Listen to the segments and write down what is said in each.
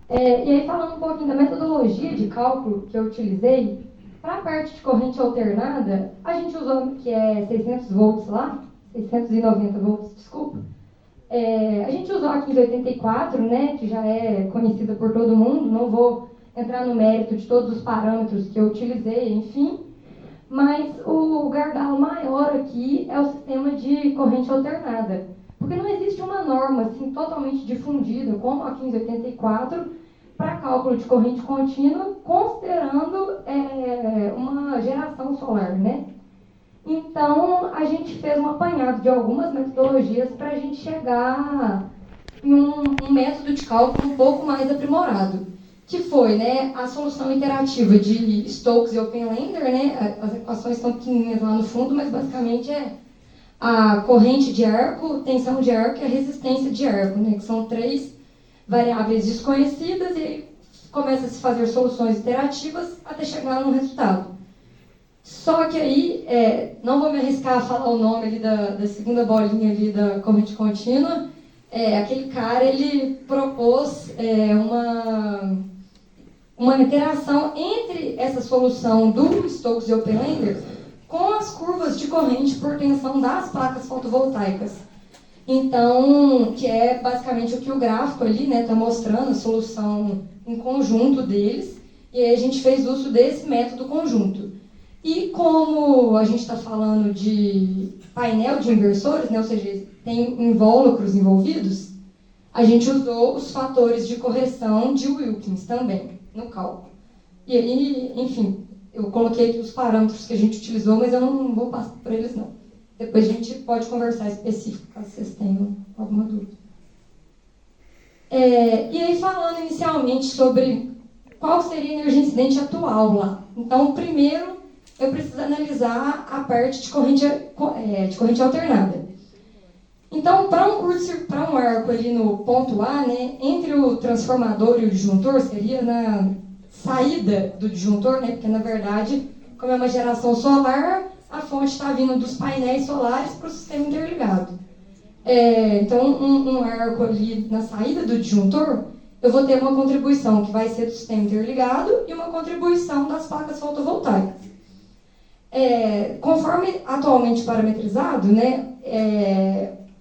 E aí, falando um pouquinho da metodologia de cálculo que eu utilizei, para a parte de corrente alternada, a gente usou, que é 600 volts lá, 690 volts, desculpa. A gente usou a 1584, né, que já é conhecida por todo mundo, não vou entrar no mérito de todos os parâmetros que eu utilizei, enfim, mas o gargalo maior aqui é o sistema de corrente alternada, porque não existe uma norma assim, totalmente difundida, como a 1584, para cálculo de corrente contínua, considerando uma geração solar, né? Então, a gente fez um apanhado de algumas metodologias para a gente chegar em um método de cálculo um pouco mais aprimorado, que foi, né, a solução interativa de Stokes e Oppenlander, né? As equações estão pequenininhas lá no fundo, mas basicamente é a corrente de arco, tensão de arco e a resistência de arco, né, que são três variáveis desconhecidas, e aí começa a se fazer soluções iterativas até chegar num resultado. Só que aí, não vou me arriscar a falar o nome ali da segunda bolinha ali da corrente contínua, aquele cara, ele propôs uma interação entre essa solução do Stokes e Oppenlander com as curvas de corrente por tensão das placas fotovoltaicas. Então, que é basicamente o que o gráfico ali está mostrando, a solução em conjunto deles, e aí a gente fez uso desse método conjunto. E como a gente está falando de painel de inversores, né, ou seja, tem invólucros envolvidos, a gente usou os fatores de correção de Wilkins também no cálculo. E aí, enfim, eu coloquei aqui os parâmetros que a gente utilizou, mas eu não vou passar por eles, não. Depois a gente pode conversar específico, caso vocês tenham alguma dúvida. E aí, falando inicialmente sobre qual seria a energia incidente atual lá. Então, primeiro, eu preciso analisar a parte de corrente alternada. Então, para um arco ali no ponto A, né, entre o transformador e o disjuntor, seria na saída do disjuntor, né, porque, na verdade, como é uma geração solar, a fonte está vindo dos painéis solares para o sistema interligado. Então, um arco ali na saída do disjuntor, eu vou ter uma contribuição que vai ser do sistema interligado e uma contribuição das placas fotovoltaicas. Conforme atualmente parametrizado, né,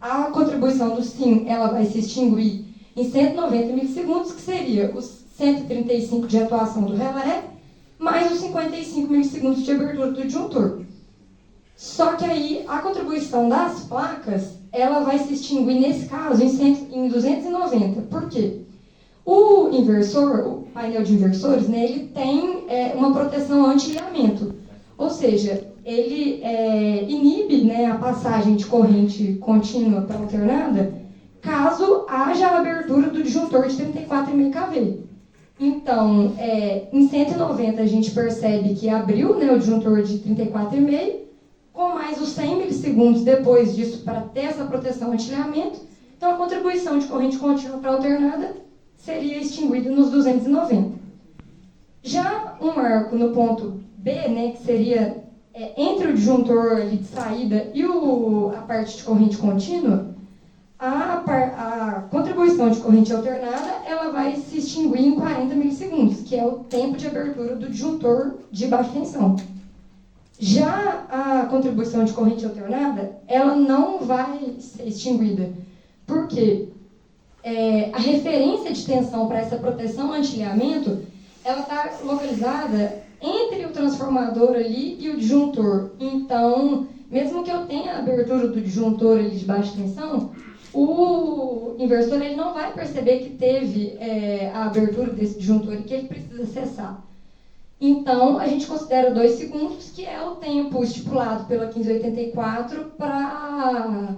a contribuição do SIM ela vai se extinguir em 190 milissegundos, que seria os 135 de atuação do relé, mais os 55 milissegundos de abertura do disjuntor. Só que aí a contribuição das placas ela vai se extinguir, nesse caso, em 290. Por quê? O inversor, o painel de inversores, né, ele tem uma proteção anti-ilhamento. Ou seja, ele inibe, né, a passagem de corrente contínua para alternada caso haja a abertura do disjuntor de 34,5 kV. Então, em 190 a gente percebe que abriu, né, o disjuntor de 34,5, com mais os 100 milissegundos depois disso para ter essa proteção anti-ilhamento. Então, a contribuição de corrente contínua para alternada seria extinguida nos 290. Já um arco no ponto B, né, que seria entre o disjuntor ali de saída e a parte de corrente contínua, a contribuição de corrente alternada ela vai se extinguir em 40 milissegundos, que é o tempo de abertura do disjuntor de baixa tensão. Já a contribuição de corrente alternada, ela não vai ser extinguida. Por quê? A referência de tensão para essa proteção anti-ilhamento, ela está localizada entre o transformador ali e o disjuntor. Então, mesmo que eu tenha a abertura do disjuntor ali de baixa tensão, o inversor ele não vai perceber que teve a abertura desse disjuntor e que ele precisa cessar. Então, a gente considera 2 segundos, que é o tempo estipulado pela 1584 para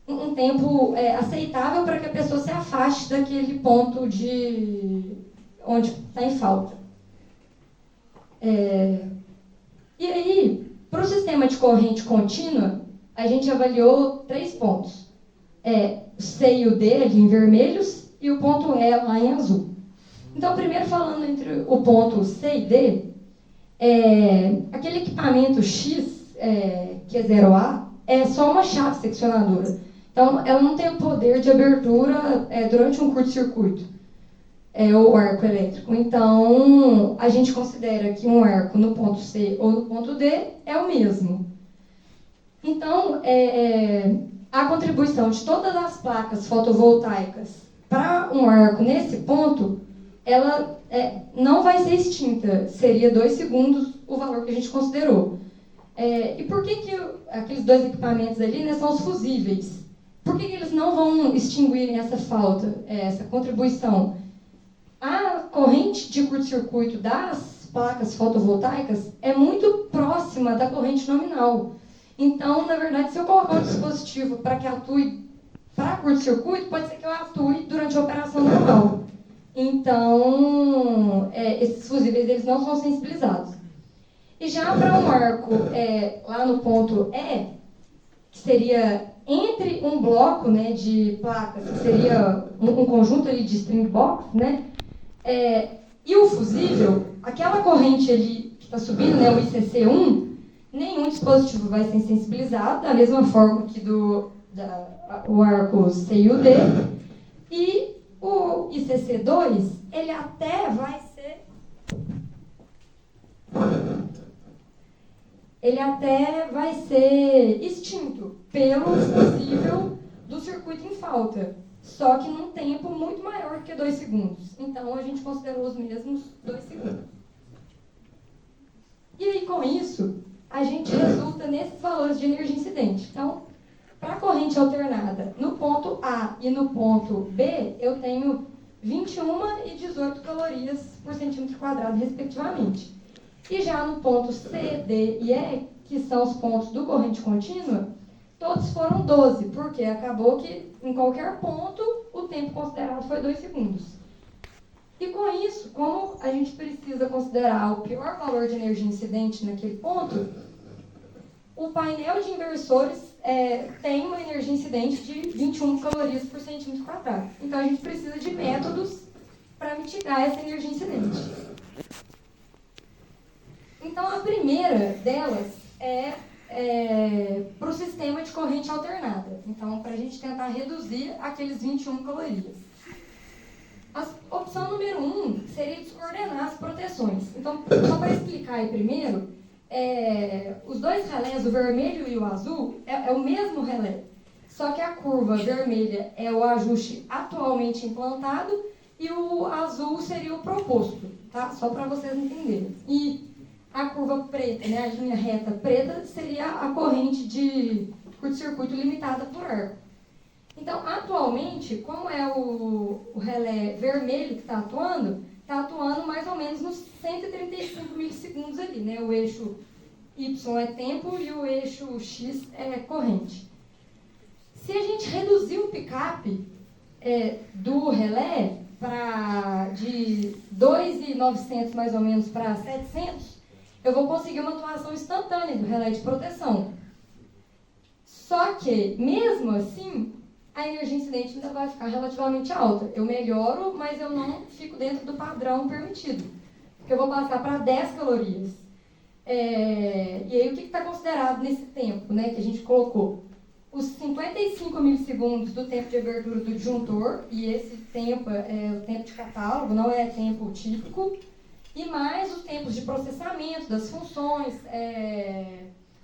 um tempo aceitável para que a pessoa se afaste daquele ponto onde está em falta. E aí, para o sistema de corrente contínua, a gente avaliou 3 pontos. C e o D ali em vermelhos e o ponto E lá em azul. Então, primeiro falando entre o ponto C e D, aquele equipamento X, que é 0A, é só uma chave seccionadora. Então, ela não tem o poder de abertura durante um curto-circuito. é o arco elétrico. Então, a gente considera que um arco no ponto C ou no ponto D é o mesmo. Então, a contribuição de todas as placas fotovoltaicas para um arco nesse ponto, ela não vai ser extinta. Seria 2 segundos o valor que a gente considerou. E por que aqueles 2 equipamentos ali, né, são os fusíveis? Por que eles não vão extinguir essa falta, essa contribuição? A corrente de curto-circuito das placas fotovoltaicas é muito próxima da corrente nominal. Então, na verdade, se eu colocar um dispositivo para que atue para curto-circuito, pode ser que eu atue durante a operação normal. Então, esses fusíveis eles não são sensibilizados. E já para um arco lá no ponto E, que seria entre um bloco, né, de placas, que seria um conjunto ali de string box, né, e o fusível, aquela corrente ali que está subindo, né, o ICC1, nenhum dispositivo vai ser sensibilizado, da mesma forma que o arco C e o D. E o ICC2, ele até vai ser extinto pelo fusível do circuito em falta, só que num tempo muito maior que 2 segundos. Então, a gente considerou os mesmos 2 segundos. E aí, com isso, a gente resulta nesses valores de energia incidente. Então, para a corrente alternada, no ponto A e no ponto B, eu tenho 21 e 18 calorias por centímetro quadrado, respectivamente. E já no ponto C, D e E, que são os pontos do corrente contínua, todos foram 12, porque acabou que em qualquer ponto o tempo considerado foi 2 segundos. E com isso, como a gente precisa considerar o pior valor de energia incidente naquele ponto, o painel de inversores tem uma energia incidente de 21 calorias por centímetro quadrado. Então a gente precisa de métodos para mitigar essa energia incidente. Então a primeira delas para o sistema de corrente alternada. Então, para a gente tentar reduzir aqueles 21 calorias. A opção número 1 seria descoordenar as proteções. Então, só para explicar aí primeiro, os 2 relés, o vermelho e o azul, é o mesmo relé. Só que a curva vermelha é o ajuste atualmente implantado e o azul seria o proposto, tá? Só para vocês entenderem. E a curva preta, né, a linha reta preta, seria a corrente de curto-circuito limitada por arco. Então, atualmente, como é o relé vermelho que está atuando mais ou menos nos 135 milissegundos ali, né? O eixo Y é tempo e o eixo X é corrente. Se a gente reduzir o pick-up do relé de 2.900 mais ou menos para 700, eu vou conseguir uma atuação instantânea do relé de proteção. Só que, mesmo assim, a energia incidente ainda vai ficar relativamente alta. Eu melhoro, mas eu não fico dentro do padrão permitido. Porque eu vou passar para 10 calorias. E aí, o que está considerado nesse tempo, né, que a gente colocou? Os 55 milissegundos do tempo de abertura do disjuntor, e esse tempo é o tempo de catálogo, não é tempo típico, e mais os tempos de processamento das funções,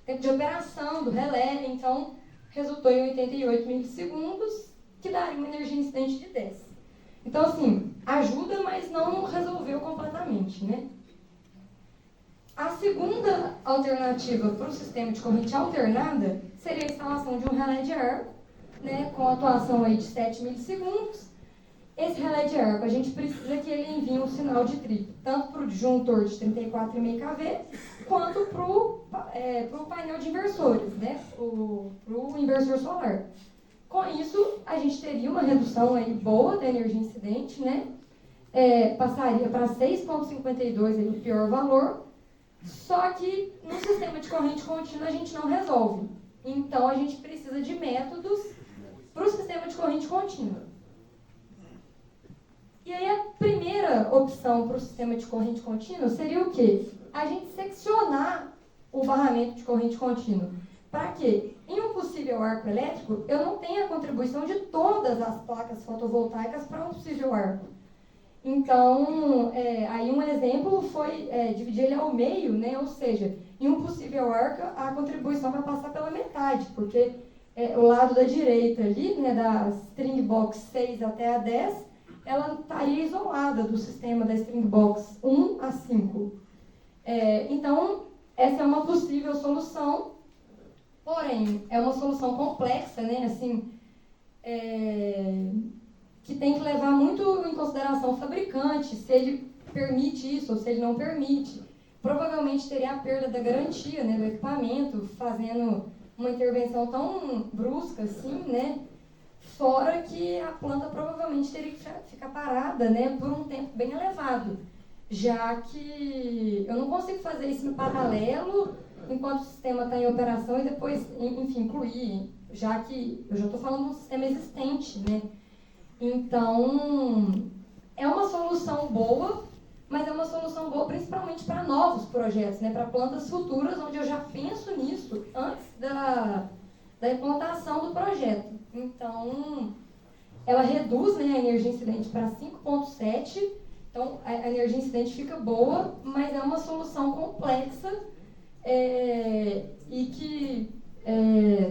tempo de operação do relé, então resultou em 88 milissegundos, que daria uma energia incidente de 10. Então, assim, ajuda, mas não resolveu completamente, né? A segunda alternativa para o sistema de corrente alternada seria a instalação de um relé de arco, né, com atuação aí de 7 milissegundos. Esse relé de arco, a gente precisa que ele envie um sinal de trip, tanto para o disjuntor de 34,5 kV, quanto para o painel de inversores, né, para o inversor solar. Com isso, a gente teria uma redução aí boa da energia incidente, né, passaria para 6,52 aí, o pior valor, só que no sistema de corrente contínua a gente não resolve. Então, a gente precisa de métodos para o sistema de corrente contínua. E aí a primeira opção para o sistema de corrente contínua seria o quê? A gente seccionar o barramento de corrente contínua. Para quê? Em um possível arco elétrico, eu não tenho a contribuição de todas as placas fotovoltaicas para um possível arco. Então, aí um exemplo foi dividir ele ao meio, né? Ou seja, em um possível arco, a contribuição vai passar pela metade, porque o lado da direita ali, né, da string box 6 até a 10, ela estaria isolada do sistema da string box 1 a 5. Então, essa é uma possível solução, porém, é uma solução complexa, né? Assim, que tem que levar muito em consideração o fabricante, se ele permite isso ou se ele não permite. Provavelmente teria a perda da garantia, né, do equipamento, fazendo uma intervenção tão brusca assim, né? Fora que a planta provavelmente teria que ficar parada, né, por um tempo bem elevado, já que eu não consigo fazer isso em paralelo enquanto o sistema está em operação e depois, enfim, incluir, já que eu já estou falando de um sistema existente, né? Então, é uma solução boa, mas é uma solução boa principalmente para novos projetos, né? Para plantas futuras, onde eu já penso nisso antes da implantação do projeto. Então, ela reduz, né, a energia incidente para 5,7, então a energia incidente fica boa, mas é uma solução complexa e que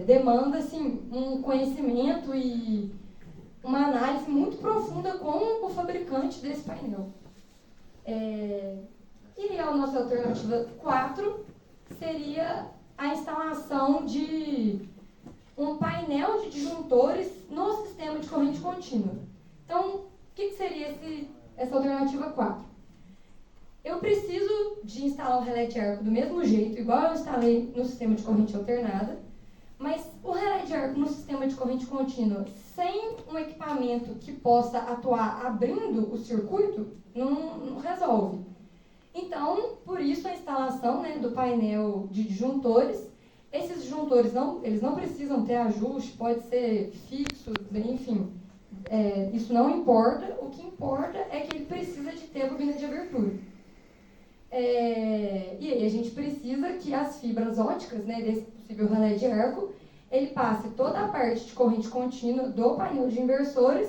demanda assim, um conhecimento e uma análise muito profunda com o fabricante desse painel. E a nossa alternativa 4 seria a instalação de um painel de disjuntores no sistema de corrente contínua. Então, o que seria essa alternativa 4? Eu preciso de instalar o relé de arco do mesmo jeito, igual eu instalei no sistema de corrente alternada, mas o relé de arco no sistema de corrente contínua, sem um equipamento que possa atuar abrindo o circuito, não resolve. Então, por isso a instalação, né, do painel de disjuntores. Esses disjuntores eles não precisam ter ajuste, pode ser fixo, enfim, isso não importa. O que importa é que ele precisa de ter a bobina de abertura. E aí a gente precisa que as fibras óticas, né, desse possível relé de arco, ele passe toda a parte de corrente contínua do painel de inversores,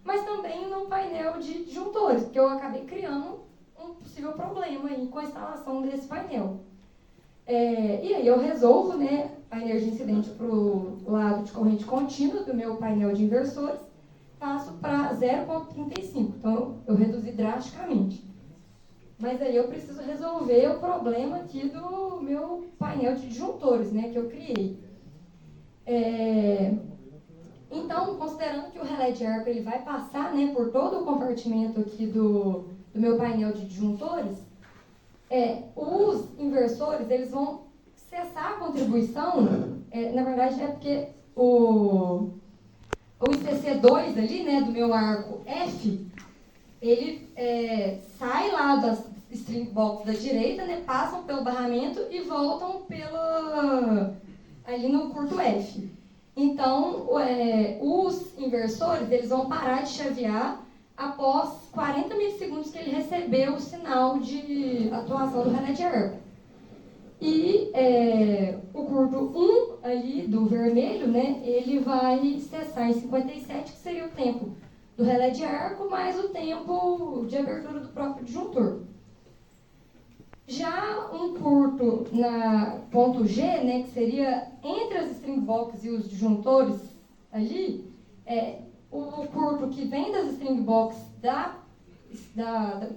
mas também no painel de disjuntores, porque eu acabei criando um possível problema aí com a instalação desse painel. E aí eu resolvo, né, a energia incidente para o lado de corrente contínua do meu painel de inversores, passo para 0,35, então eu reduzi drasticamente. Mas aí eu preciso resolver o problema aqui do meu painel de disjuntores, né, que eu criei. Então, considerando que o relé de arco ele vai passar, né, por todo o compartimento aqui do meu painel de disjuntores, os inversores eles vão cessar a contribuição, na verdade é porque o ICC2 ali, né, do meu arco F, ele sai lá das string box da direita, né, passam pelo barramento e voltam ali no curto F. Então, os inversores eles vão parar de chavear após 40 milissegundos que ele recebeu o sinal de atuação do relé de arco. E o curto 1 ali do vermelho, né, ele vai cessar em 57, que seria o tempo do relé de arco mais o tempo de abertura do próprio disjuntor. Já um curto na ponto G, né, que seria entre as string box e os disjuntores ali, o curto que vem das string box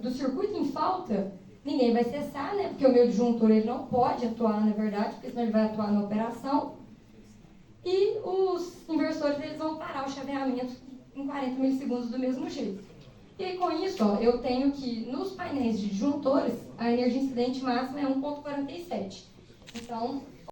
do circuito em falta, ninguém vai cessar, né, porque o meu disjuntor ele não pode atuar, na verdade, porque senão ele vai atuar na operação. E os inversores eles vão parar o chaveamento em 40 milissegundos do mesmo jeito. E aí, com isso, eu tenho que, nos painéis de disjuntores, a energia incidente máxima é 1,47. Então,